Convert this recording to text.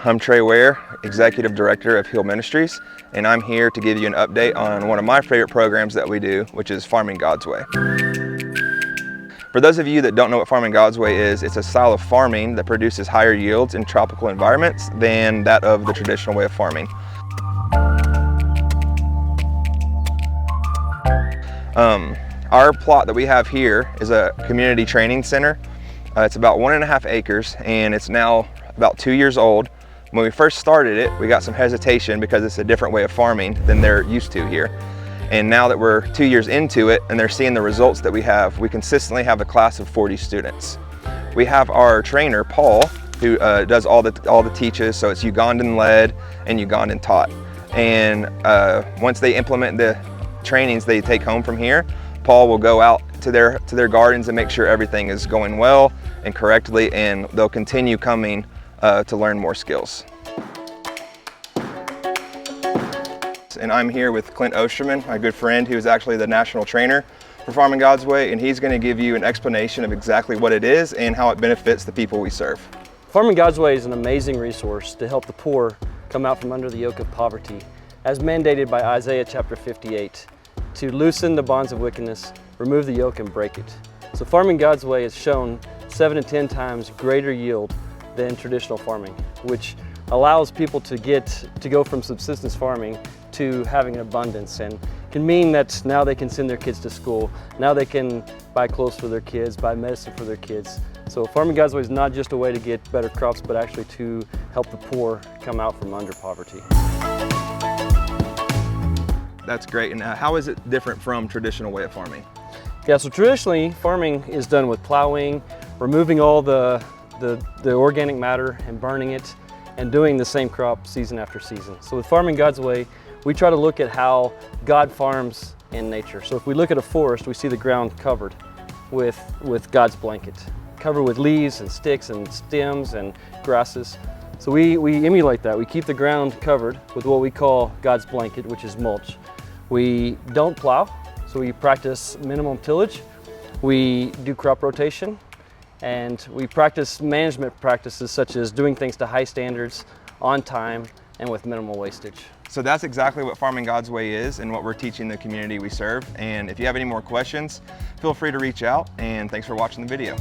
I'm Trey Ware, Executive Director of Heal Ministries, and I'm here to give you an update on one of my favorite programs that we do, which is Farming God's Way. For those of you that don't know what Farming God's Way is, it's a style of farming that produces higher yields in tropical environments than that of the traditional way of farming. Our plot that we have here is a community training center. It's about 1.5 acres, and it's now about 2 years old. When we first started it, we got some hesitation because it's a different way of farming than they're used to here. And now that we're 2 years into it and they're seeing the results that we have, we consistently have a class of 40 students. We have our trainer, Paul, who does all the teaches, so it's Ugandan led and Ugandan taught. And once they implement the trainings they take home from here, Paul will go out to their gardens and make sure everything is going well and correctly, and they'll continue coming to learn more skills. And I'm here with Clint Osterman, my good friend, who is actually the national trainer for Farming God's Way, and he's going to give you an explanation of exactly what it is and how it benefits the people we serve. Farming God's Way is an amazing resource to help the poor come out from under the yoke of poverty, as mandated by Isaiah chapter 58, to loosen the bonds of wickedness, remove the yoke and break it. So Farming God's Way has shown 7 to 10 times greater yield than traditional farming, which allows people to go from subsistence farming to having an abundance, and can mean that now they can send their kids to school, now they can buy clothes for their kids, buy medicine for their kids. So Farming God's Way is not just a way to get better crops, but actually to help the poor come out from under poverty. That's great. And how is it different from traditional way of farming? Yeah, so traditionally farming is done with plowing, removing all the organic matter and burning it, and doing the same crop season after season. So with Farming God's Way, we try to look at how God farms in nature. So if we look at a forest, we see the ground covered with God's blanket, covered with leaves and sticks and stems and grasses. So we emulate that. We keep the ground covered with what we call God's blanket, which is mulch. We don't plow, so we practice minimum tillage. We do crop rotation, and we practice management practices such as doing things to high standards, on time, and with minimal wastage. So that's exactly what Farming God's Way is and what we're teaching the community we serve. And if you have any more questions, feel free to reach out, and thanks for watching the video.